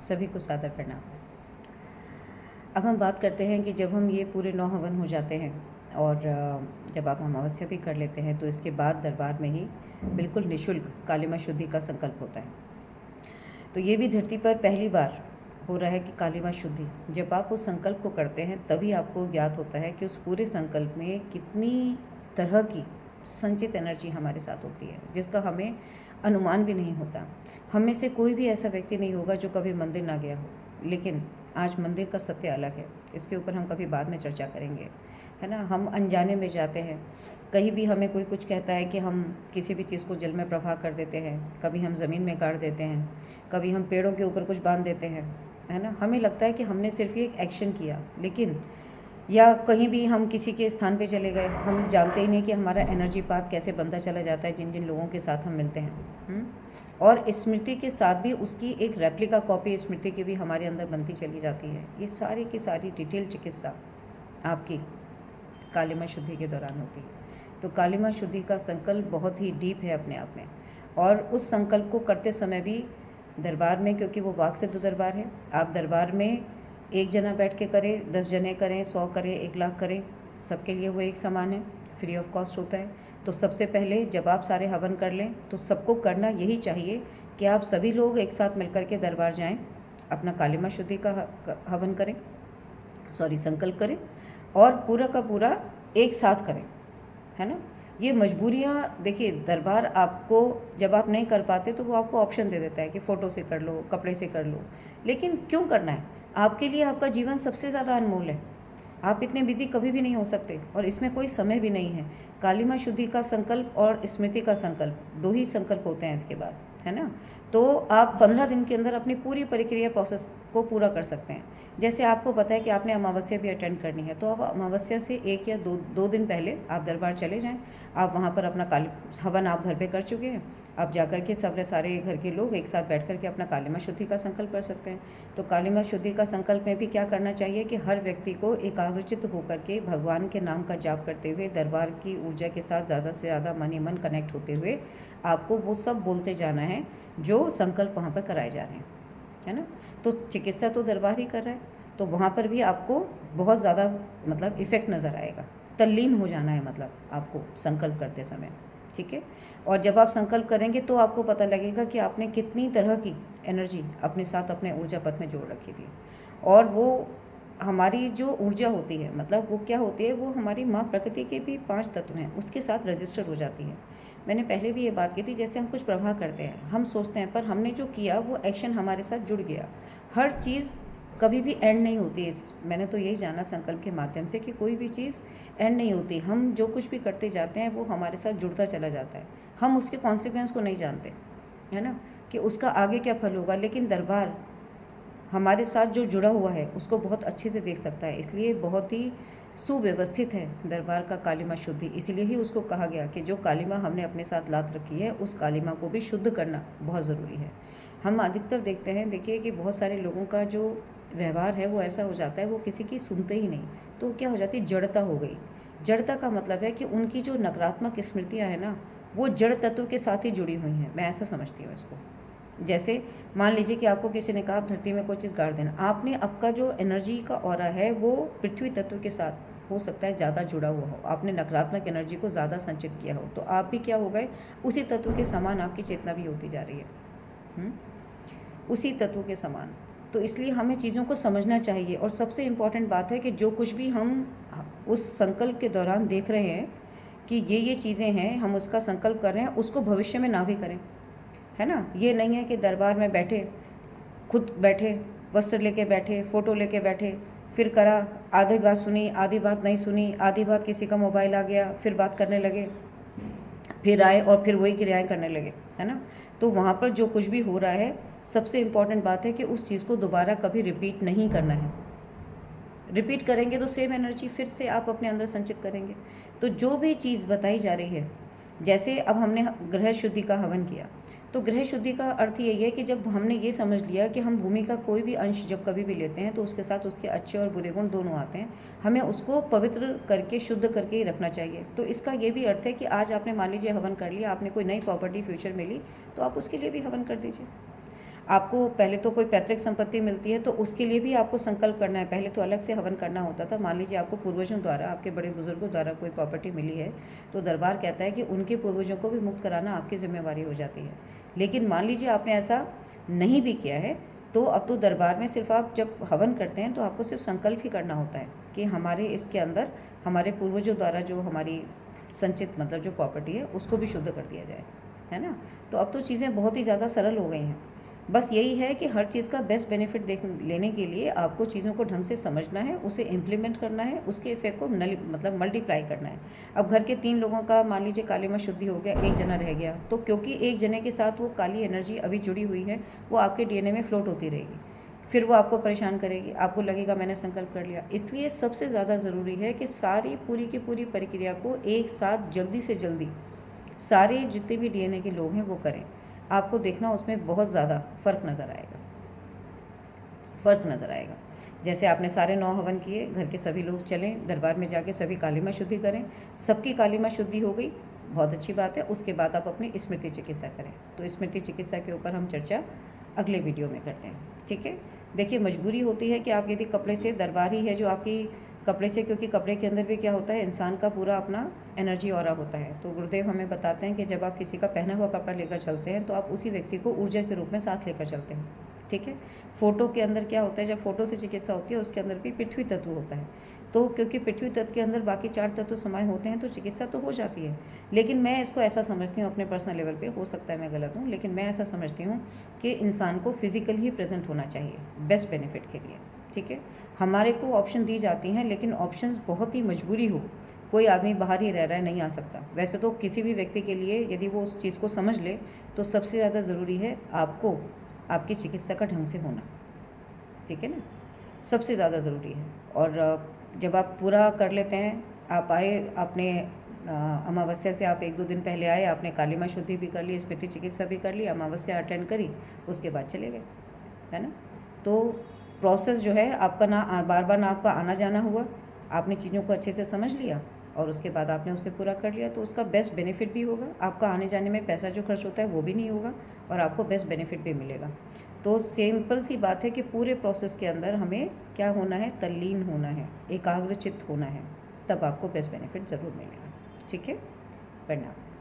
सभी को सादर प्रणाम। अब हम बात करते हैं कि जब हम ये पूरे 9 हवन हो जाते हैं और जब आप अमावस्या भी कर लेते हैं तो इसके बाद दरबार में ही बिल्कुल निःशुल्क कालिमा शुद्धि का संकल्प होता है। तो ये भी धरती पर पहली बार हो रहा है कि कालिमा शुद्धि जब आप उस संकल्प को करते हैं तभी आपको ज्ञात होता है कि उस पूरे संकल्प में कितनी तरह की संचित एनर्जी हमारे साथ होती है, जिसका हमें अनुमान भी नहीं होता। हम में से कोई भी ऐसा व्यक्ति नहीं होगा जो कभी मंदिर ना गया हो, लेकिन आज मंदिर का सत्य अलग है। इसके ऊपर हम कभी बाद में चर्चा करेंगे, है ना। हम अनजाने में जाते हैं, कहीं भी हमें कोई कुछ कहता है कि हम किसी भी चीज़ को जल में प्रवाह कर देते हैं, कभी हम ज़मीन में गाड़ देते हैं, कभी हम पेड़ों के ऊपर कुछ बांध देते हैं, है ना। हमें लगता है कि हमने सिर्फ ये एक एक्शन किया, लेकिन या कहीं भी हम किसी के स्थान पे चले गए, हम जानते ही नहीं कि हमारा एनर्जी पाथ कैसे बनता चला जाता है जिन जिन लोगों के साथ हम मिलते हैं। और स्मृति के साथ भी उसकी एक रेप्लिका कॉपी स्मृति की भी हमारे अंदर बनती चली जाती है। ये सारी की सारी डिटेल चिकित्सा आपकी कालिमा शुद्धि के दौरान होती है। तो कालिमा शुद्धि का संकल्प बहुत ही डीप है अपने आप में, और उस संकल्प को करते समय भी दरबार में, क्योंकि वो वाक सिद्ध दरबार है, आप दरबार में एक जना बैठ के करें, 10 जने करें, 100 करें, 1 लाख करें, सबके लिए वो एक समान है, फ्री ऑफ कॉस्ट होता है। तो सबसे पहले जब आप सारे हवन कर लें तो सबको करना यही चाहिए कि आप सभी लोग एक साथ मिलकर के दरबार जाएं, अपना कालिमा शुद्धि का हवन करें, संकल्प करें, और पूरा का पूरा एक साथ करें, है ना। ये मजबूरियाँ देखिए, दरबार आपको जब आप नहीं कर पाते तो वो आपको ऑप्शन दे देता है कि फ़ोटो से कर लो, कपड़े से कर लो, लेकिन क्यों करना है? आपके लिए आपका जीवन सबसे ज़्यादा अनमोल है। आप इतने बिजी कभी भी नहीं हो सकते, और इसमें कोई समय भी नहीं है। कालिमा शुद्धि का संकल्प और स्मृति का संकल्प, 2 ही संकल्प होते हैं इसके बाद, है ना। तो आप 15 दिन के अंदर अपनी पूरी प्रक्रिया प्रोसेस को पूरा कर सकते हैं। जैसे आपको पता है कि आपने अमावस्या भी अटेंड करनी है, तो आप अमावस्या से 1 या 2 दिन पहले आप दरबार चले जाएं। आप वहाँ पर अपना हवन आप घर पे कर चुके हैं, आप जाकर के सारे घर के लोग एक साथ बैठ कर के अपना कालिमा शुद्धि का संकल्प कर सकते हैं। तो कालिमा शुद्धि का संकल्प में भी क्या करना चाहिए कि हर व्यक्ति को एकाग्रचित्त होकर के भगवान के नाम का जाप करते हुए, दरबार की ऊर्जा के साथ ज़्यादा से ज़्यादा मन ही मन कनेक्ट होते हुए आपको वो सब बोलते जाना है जो संकल्प वहाँ पर कराए जा रहे हैं, है ना। तो चिकित्सा तो दरबार ही कर रहा है, तो वहाँ पर भी आपको बहुत ज़्यादा मतलब इफ़ेक्ट नज़र आएगा। तल्लीन हो जाना है मतलब आपको संकल्प करते समय, ठीक है। और जब आप संकल्प करेंगे तो आपको पता लगेगा कि आपने कितनी तरह की एनर्जी अपने साथ अपने ऊर्जा पथ में जोड़ रखी थी। और वो हमारी जो ऊर्जा होती है, मतलब वो क्या होती है, वो हमारी माँ प्रकृति के भी 5 तत्व हैं, उसके साथ रजिस्टर हो जाती है। मैंने पहले भी ये बात की थी, जैसे हम कुछ प्रवाह करते हैं, हम सोचते हैं, पर हमने जो किया वो एक्शन हमारे साथ जुड़ गया। हर चीज़ कभी भी एंड नहीं होती। मैंने तो यही जाना संकल्प के माध्यम से कि कोई भी चीज़ एंड नहीं होती। हम जो कुछ भी करते जाते हैं वो हमारे साथ जुड़ता चला जाता है। हम उसके कॉन्सिक्वेंस को नहीं जानते, है ना, कि उसका आगे क्या फल होगा, लेकिन दरबार हमारे साथ जो जुड़ा हुआ है उसको बहुत अच्छे से देख सकता है। इसलिए बहुत ही सुव्यवस्थित है दरबार का कालिमा शुद्धि। इसीलिए ही उसको कहा गया कि जो कालिमा हमने अपने साथ लाद रखी है उस कालिमा को भी शुद्ध करना बहुत ज़रूरी है। हम अधिकतर देखते हैं, देखिए कि बहुत सारे लोगों का जो व्यवहार है वो ऐसा हो जाता है, वो किसी की सुनते ही नहीं। तो क्या हो जाती है, जड़ता हो गई। जड़ता का मतलब है कि उनकी जो नकारात्मक स्मृतियाँ हैं ना, वो जड़ तत्व के साथ ही जुड़ी हुई हैं। मैं ऐसा समझती हूँ इसको। जैसे मान लीजिए कि आपको किसी ने कहा आप धरती में कोई चीज़ गाड़ देना, आपने आपका जो एनर्जी का ऑरा है वो पृथ्वी तत्व के साथ हो सकता है ज़्यादा जुड़ा हुआ हो, आपने नकारात्मक एनर्जी को ज़्यादा संचित किया हो, तो आप भी क्या हो गए, उसी तत्व के समान आपकी चेतना भी होती जा रही है, उसी तत्व के समान। तो इसलिए हमें चीज़ों को समझना चाहिए। और सबसे इम्पॉर्टेंट बात है कि जो कुछ भी हम उस संकल्प के दौरान देख रहे हैं कि ये चीज़ें हैं, हम उसका संकल्प कर रहे हैं, उसको भविष्य में ना भी करें, है ना। ये नहीं है कि दरबार में बैठे, खुद बैठे, वस्त्र लेके बैठे, फ़ोटो लेके बैठे, फिर करा, आधी बात सुनी, आधी बात नहीं सुनी, आधी बात किसी का मोबाइल आ गया, फिर बात करने लगे, फिर आए और फिर वही क्रियाएँ करने लगे, है ना। तो वहाँ पर जो कुछ भी हो रहा है, सबसे इम्पॉर्टेंट बात है कि उस चीज़ को दोबारा कभी रिपीट नहीं करना है। रिपीट करेंगे तो सेम एनर्जी फिर से आप अपने अंदर संचित करेंगे। तो जो भी चीज़ बताई जा रही है, जैसे अब हमने ग्रह शुद्धि का हवन किया, तो ग्रह शुद्धि का अर्थ यही है कि जब हमने ये समझ लिया कि हम भूमि का कोई भी अंश जब कभी भी लेते हैं तो उसके साथ उसके अच्छे और बुरे गुण दोनों आते हैं, हमें उसको पवित्र करके शुद्ध करके ही रखना चाहिए। तो इसका ये भी अर्थ है कि आज आपने मान लीजिए हवन कर लिया, आपने कोई नई प्रॉपर्टी फ्यूचर में ली, तो आप उसके लिए भी हवन कर दीजिए। आपको पहले तो कोई पैतृक संपत्ति मिलती है तो उसके लिए भी आपको संकल्प करना है। पहले तो अलग से हवन करना होता था। मान लीजिए आपको पूर्वजों द्वारा, आपके बड़े बुजुर्गों द्वारा कोई प्रॉपर्टी मिली है, तो दरबार कहता है कि उनके पूर्वजों को भी मुक्त कराना आपकी जिम्मेवारी हो जाती है। लेकिन मान लीजिए आपने ऐसा नहीं भी किया है, तो अब तो दरबार में सिर्फ आप जब हवन करते हैं तो आपको सिर्फ संकल्प ही करना होता है कि हमारे इसके अंदर हमारे पूर्वजों द्वारा जो हमारी संचित मतलब जो प्रॉपर्टी है उसको भी शुद्ध कर दिया जाए, है ना। तो अब तो चीज़ें बहुत ही ज़्यादा सरल हो गई हैं। बस यही है कि हर चीज़ का बेस्ट बेनिफिट लेने के लिए आपको चीज़ों को ढंग से समझना है, उसे इम्प्लीमेंट करना है, उसके इफेक्ट को मतलब मल्टीप्लाई करना है। अब घर के 3 लोगों का मान लीजिए काली माँ शुद्धि हो गया, एक जना रह गया, तो क्योंकि एक जने के साथ वो काली एनर्जी अभी जुड़ी हुई है, वो आपके डीएनए में फ्लोट होती रहेगी, फिर वो आपको परेशान करेगी, आपको लगेगा मैंने संकल्प कर लिया। इसलिए सबसे ज़्यादा ज़रूरी है कि सारी पूरी की पूरी प्रक्रिया को एक साथ जल्दी से जल्दी सारे जितने भी डीएनए के लोग हैं वो करें। आपको देखना उसमें बहुत ज़्यादा फ़र्क नज़र आएगा। जैसे आपने सारे 9 हवन किए, घर के सभी लोग चलें दरबार में जाके सभी काली माँ शुद्धि करें, सबकी काली माँ शुद्धि हो गई, बहुत अच्छी बात है। उसके बाद आप अपनी स्मृति चिकित्सा करें। तो स्मृति चिकित्सा के ऊपर हम चर्चा अगले वीडियो में करते हैं, ठीक है। देखिए, मजबूरी होती है कि आप यदि कपड़े से, दरबार ही है जो आपकी कपड़े से, क्योंकि कपड़े के अंदर भी क्या होता है, इंसान का पूरा अपना एनर्जी ऑरा होता है। तो गुरुदेव हमें बताते हैं कि जब आप किसी का पहना हुआ कपड़ा लेकर चलते हैं तो आप उसी व्यक्ति को ऊर्जा के रूप में साथ लेकर चलते हैं, ठीक है। फोटो के अंदर क्या होता है, जब फोटो से चिकित्सा होती है उसके अंदर भी पृथ्वी तत्व होता है। तो क्योंकि पृथ्वी तत्व के अंदर बाकी 4 तत्व समाये होते हैं तो चिकित्सा तो हो जाती है। लेकिन मैं इसको ऐसा समझती हूँ अपने पर्सनल लेवल पे, हो सकता है मैं गलत हूँ, लेकिन मैं ऐसा समझती हूँ कि इंसान को फिजिकल ही प्रेजेंट होना चाहिए बेस्ट बेनिफिट के लिए, ठीक है। हमारे को ऑप्शन दी जाती हैं, लेकिन ऑप्शंस बहुत ही मजबूरी हो, कोई आदमी बाहर ही रह रहा है, नहीं आ सकता। वैसे तो किसी भी व्यक्ति के लिए यदि वो उस चीज़ को समझ ले तो सबसे ज़्यादा ज़रूरी है आपको आपकी चिकित्सा का ढंग से होना, ठीक है ना, सबसे ज़्यादा ज़रूरी है। और जब आप पूरा कर लेते हैं, आप आए, आपने अमावस्या से आप 1-2 दिन पहले आए, आपने काली माँ शुद्धि भी कर ली, स्मृति चिकित्सा भी कर ली, अमावस्या अटेंड करी, उसके बाद चले गए, है ना। तो प्रोसेस जो है आपका बार बार ना आपका आना जाना हुआ, आपने चीज़ों को अच्छे से समझ लिया और उसके बाद आपने उसे पूरा कर लिया, तो उसका बेस्ट बेनिफिट भी होगा। आपका आने जाने में पैसा जो खर्च होता है वो भी नहीं होगा और आपको बेस्ट बेनिफिट भी मिलेगा। तो सिंपल सी बात है कि पूरे प्रोसेस के अंदर हमें क्या होना है, तल्लीन होना है, एकाग्रचित्त होना है, तब आपको बेस्ट बेनिफिट ज़रूर मिलेगा, ठीक है। प्रणाम।